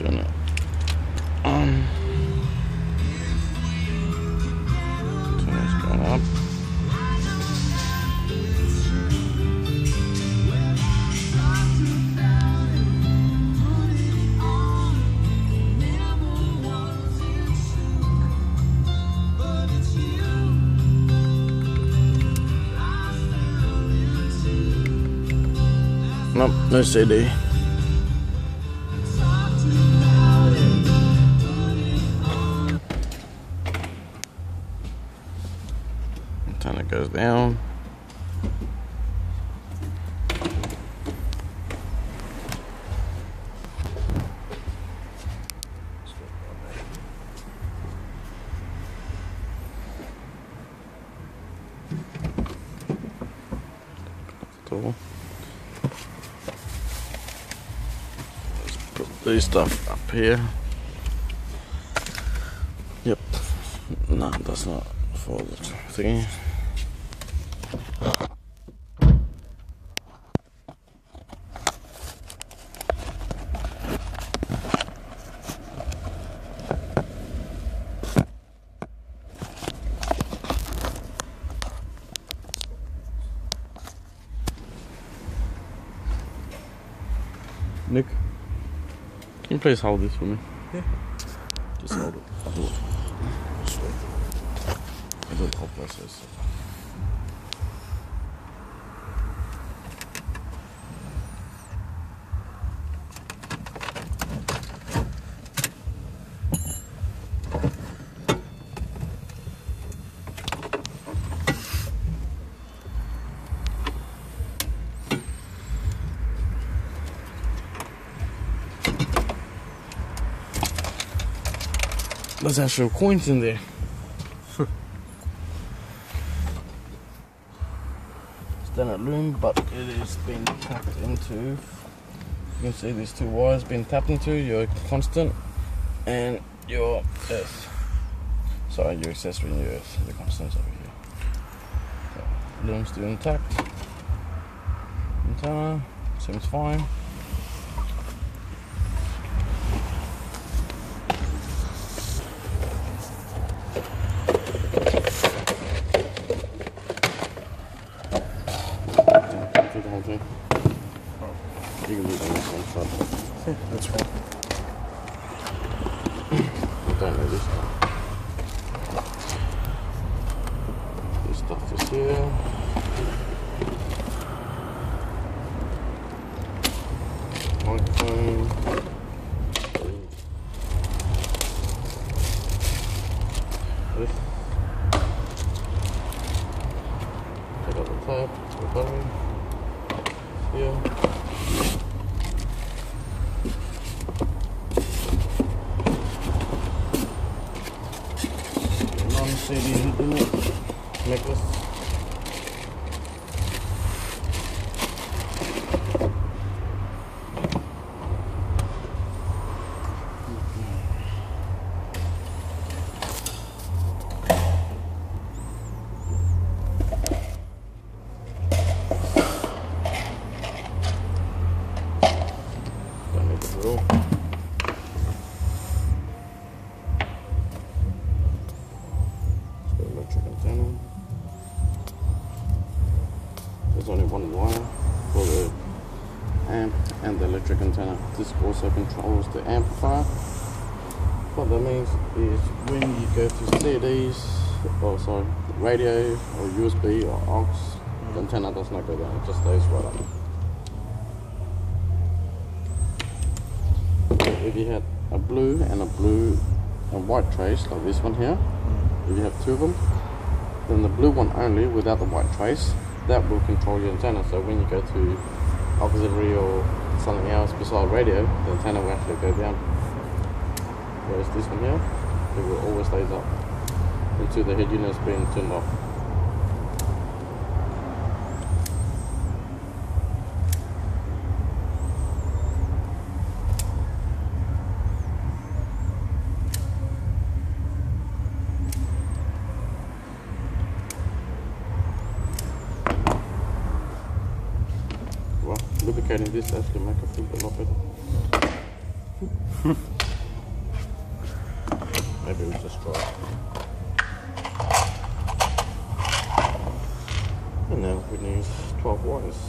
turn it on. Turn this going up. Nope, no CD. Antenna goes down. These stuff up here. Yep. No, that's not for the thingy. Nick, can you please hold this for me? Yeah. Just hold it. I'll do it. Sweet. I'll do the whole process. There's actual coins in there. Standard loom, but it is being tapped into. You can see these two wires being tapped into your constant and your earth. Sorry, your accessory and your earth. The constant's over here. So, loom's still intact. Antenna seems fine. You can leave on this one side. Yeah, that's fine. I don't know this stuff. This stuff is here. Microphone. This. Take out the tab, the battery. Here. Non-CD Headunit necklace. Don't need the drill. Electric antenna. There's only one wire for the amp and the electric antenna. This also controls the amplifier. What that means is when you go to CDs, or sorry, radio or USB or aux, the antenna does not go down, it just stays right up. If you had a blue and white trace like this one here, if you have two of them, then the blue one only without the white trace, that will control your antenna. So when you go to auxiliary or something else besides radio, the antenna will actually go down. Whereas this one here, it will always stays up until the head unit is being turned off. Lubricating this actually make it feel a lot better. Maybe we'll just try it. And now we need 12 wires.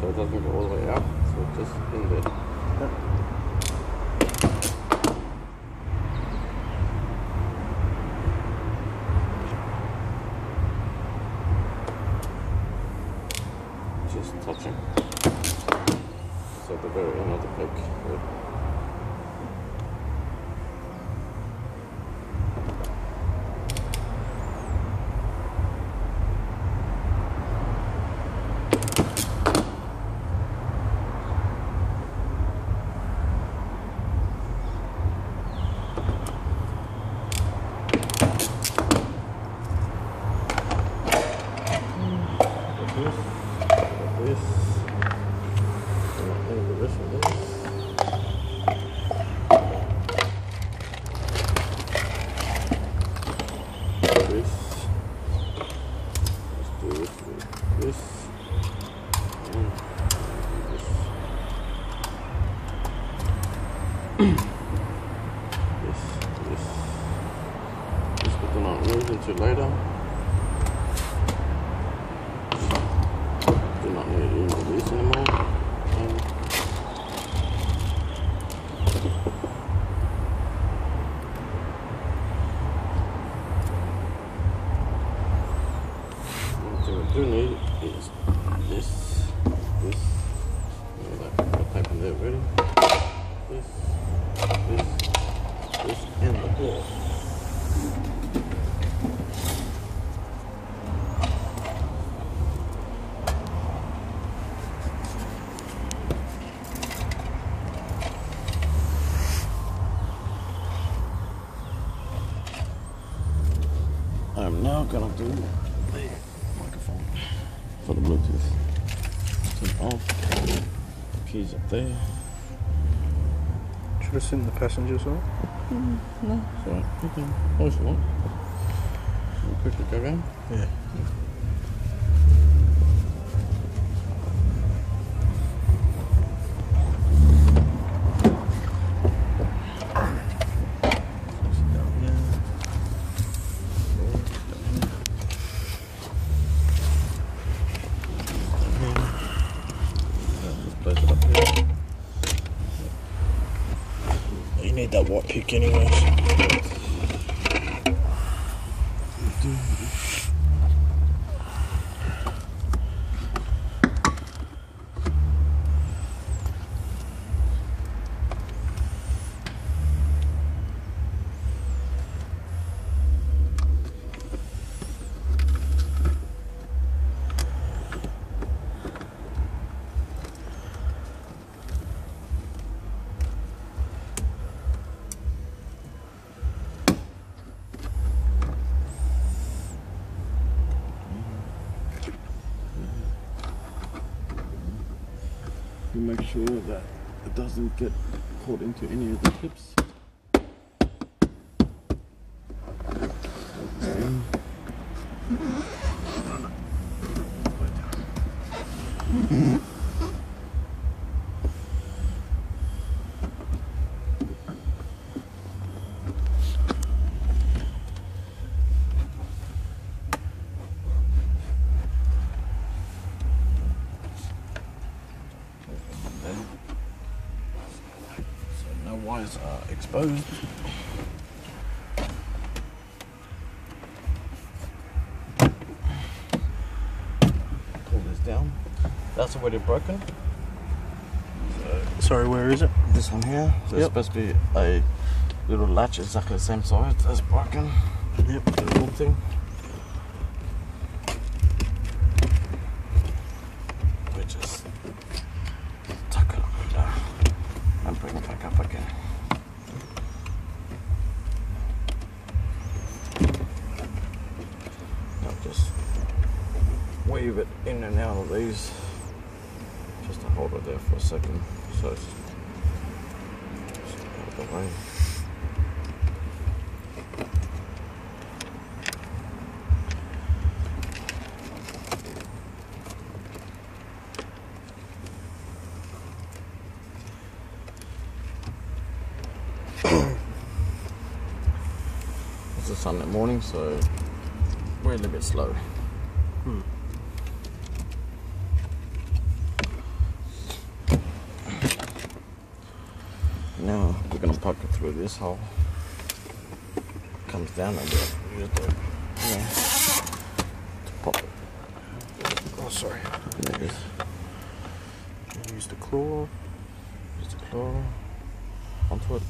So it doesn't go all the way out, so it's just in there. Just touching. So at the very end of the pick. This we do not move into later. Do not need any of these anymore. One thing I do need is this. I'll type in there already. This, and the ball. I'm now gonna do the microphone for the Bluetooth. Turn off. Keys up there. Should I sit in the passenger side? No, it's alright. You can close it on. We'll quickly go around. Yeah. You need that white pick anyways. make sure that it doesn't get caught into any of the tips. So no wires are exposed. Pull this down. That's already broken. Sorry, where is it? This one here. So it's supposed to be a little latch exactly the same size. That's broken. Yep. The little thing. We just tuck it up down and bring it back up again. Now just weave it in and out of these. Just to hold it there for a second, so it's out of the way. It's a Sunday morning, so we're a little bit slow. Now we're going to poke it through this hole. Comes down a bit. Use the to pop it. Oh, sorry. There it is. Use the claw. Use the claw onto it.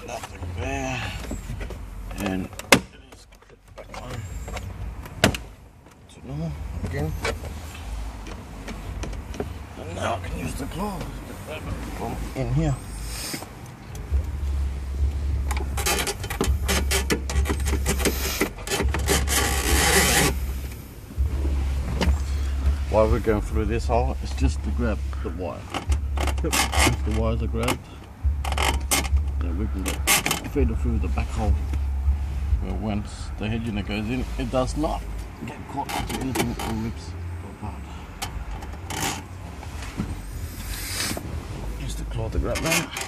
Nothing there, and just clip back on to normal again. And now I can use the claw from in here. While we're going through this hole, it's just to grab the wire. Yep. Once the wires are grabbed, then we can feed it through the back hole. Where once the head unit goes in, it does not get caught into anything or rips apart. Use the claw to grab that.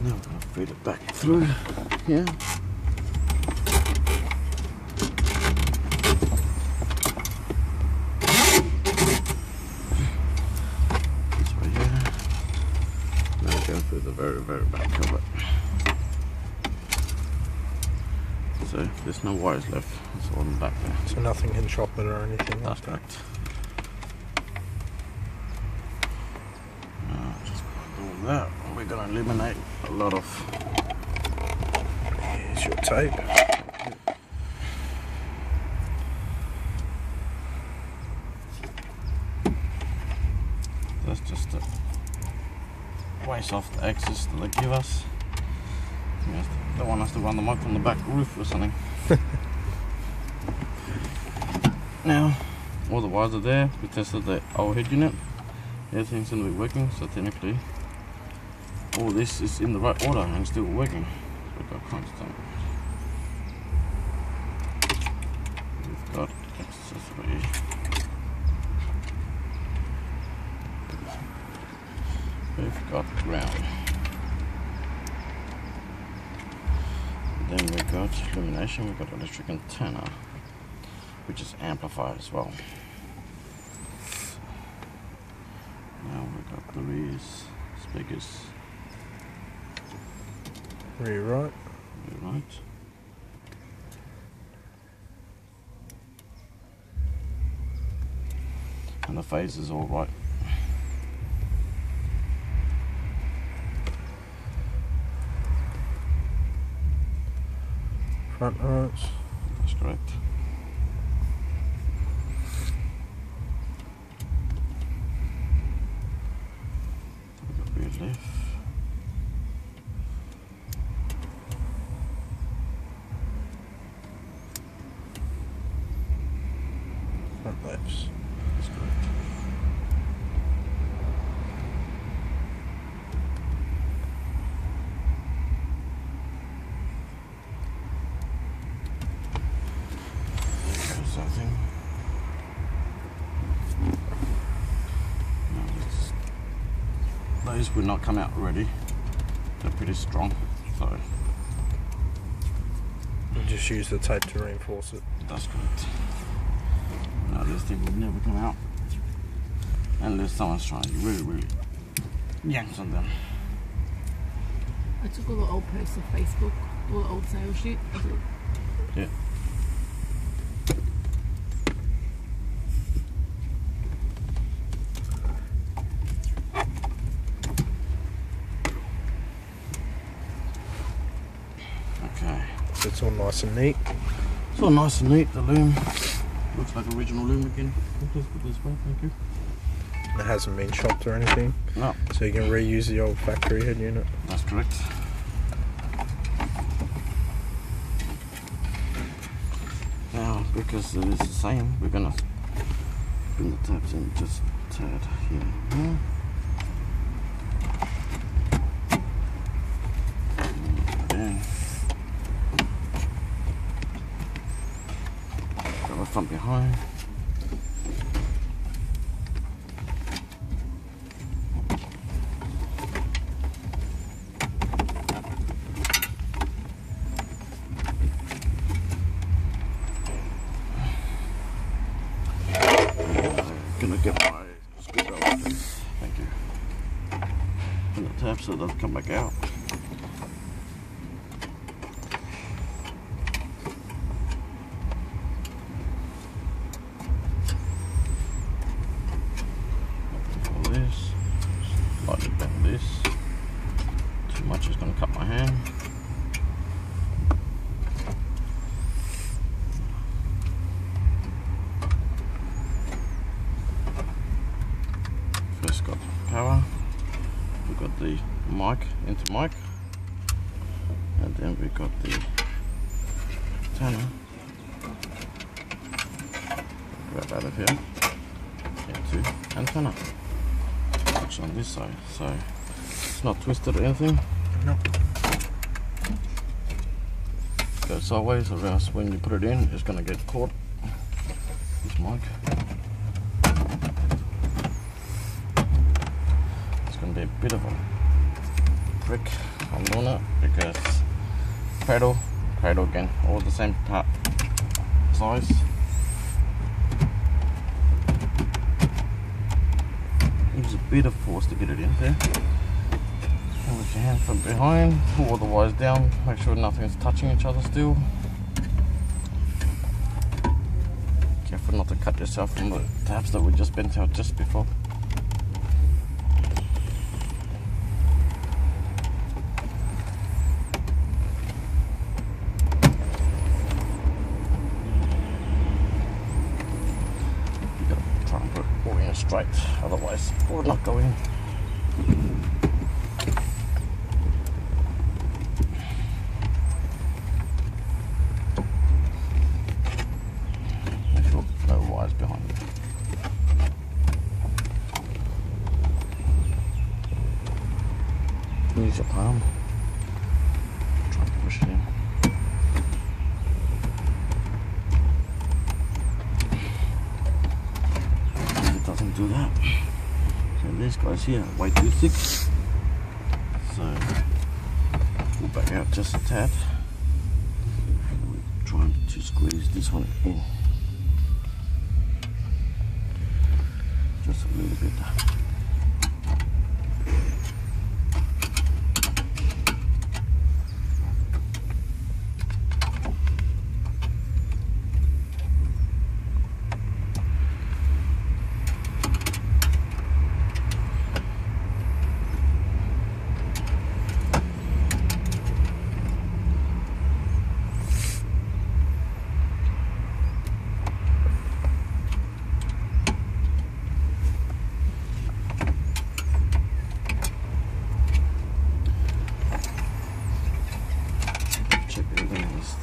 Now I'm going to feed it back through here. back of it. So there's no wires left, it's all in the back there. So nothing can chop it or anything? That's correct. Just do all that. We're going to eliminate a lot of... Here's your tape. That's just a waste off the axis that they give us. They want us to run the mic on the back roof or something. Now, all the wires are there. We tested the old head unit. Everything's going to be working, so technically all this is in the right order and still working. We've got constant. We've got accessory. We've got ground. Then we've got illumination, we've got electric antenna, which is amplified as well. Now we've got the rears, speakers. Rear right. Rear right. And the phase is all right. Front lights. That's correct. We've got rear left. Front lefts. That's correct. Something. Those would not come out already. They're pretty strong, so You just use the tape to reinforce it. that's correct. Now this thing would never come out unless someone's trying to really yank on them. I took all the old posts off Facebook, all the old sales shit. Yeah. Okay. So it's all nice and neat. It's all nice and neat, the loom. Looks like original loom again. Just put this way, thank you. It hasn't been chopped or anything. No, So you can reuse the old factory head unit. that's correct. Now, because it is the same, we're gonna bring the tabs in just a tad here. Got the front behind. Gonna get my screwdriver, please. Thank you. And the tab so it doesn't come back out. All this, slightly bend this. Too much is gonna cut my hand. First got power, we've got the mic into mic, and then we got the antenna. Grab out of here into antenna, which on this side, so it's not twisted or anything. No. Go sideways, or else when you put it in, it's gonna get caught. This mic. Going to be a bit of a trick on doing it because cradle again, all the same part size. Use a bit of force to get it in there. And with your hand from behind, pull the wires down, make sure nothing's touching each other still. Careful not to cut yourself from the tabs that we just bent out just before. You gotta try and put it all in straight, otherwise it will not go in. Behind you. Use your palm. Try and push it in. If it doesn't do that, so these guys here are way too thick. So pull back out just a tad. We're trying to squeeze this one in. Just a little bit.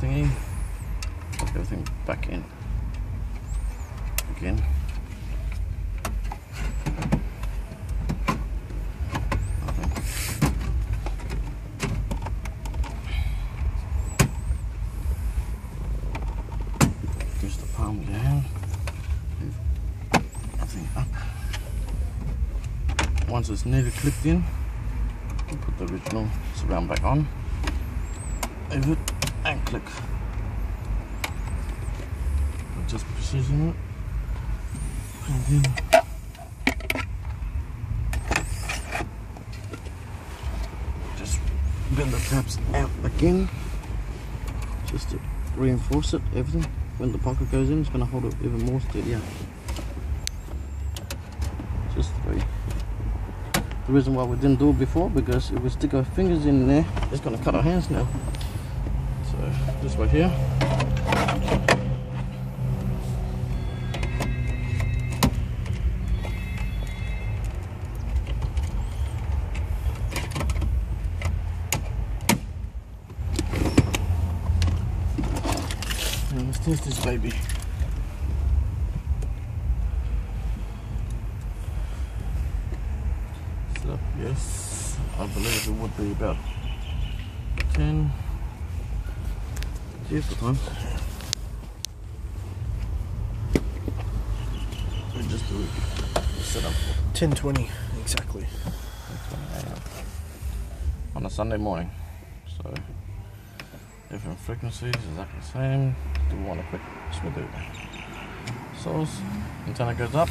Thingy, put everything back in again. Nothing. Use the palm of your hand, move everything up. Once it's nearly clipped in, we'll put the original surround back on. Move it and click. Just precision it, and then just bend the tabs out again, just to reinforce it. Everything when the pocket goes in, it's going to hold it even more steadier. Just three. The reason why we didn't do it before, because if we stick our fingers in there, it's going to cut our hands now. So this way here. Now let's test this baby. So yes, I believe it would be about 10. Here's the time. We just do the setup. 10:20 exactly. 10:20 AM on a Sunday morning. So different frequencies, exactly the same. Do we want a quick switch? Source, antenna goes up.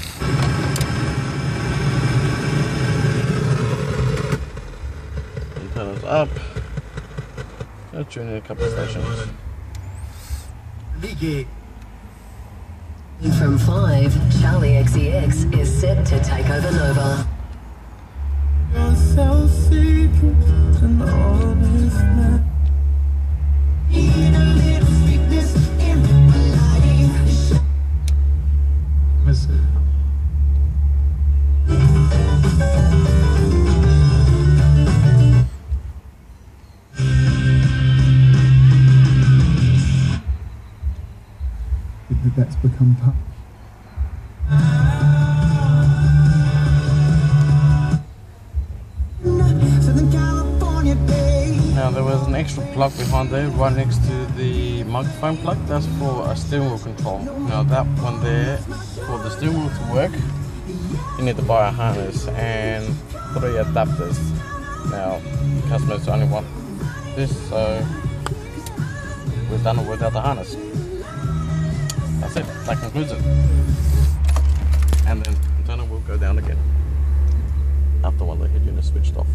Antenna's up. Let's tune in a couple of stations. Begin. From 5, Charlie XEX is set to take over Nova. You're so secret and honest man. Need a little sweetness in my life. Listen. That's become part. Now there was an extra plug behind there, right next to the microphone plug. That's for a steering wheel control. Now that one there, for the steering wheel to work, you need to buy a harness and 3 adapters. Now customers only want this, so we've done it without the harness. That's it, that concludes it. And then antenna will go down again after one of the head units switched off.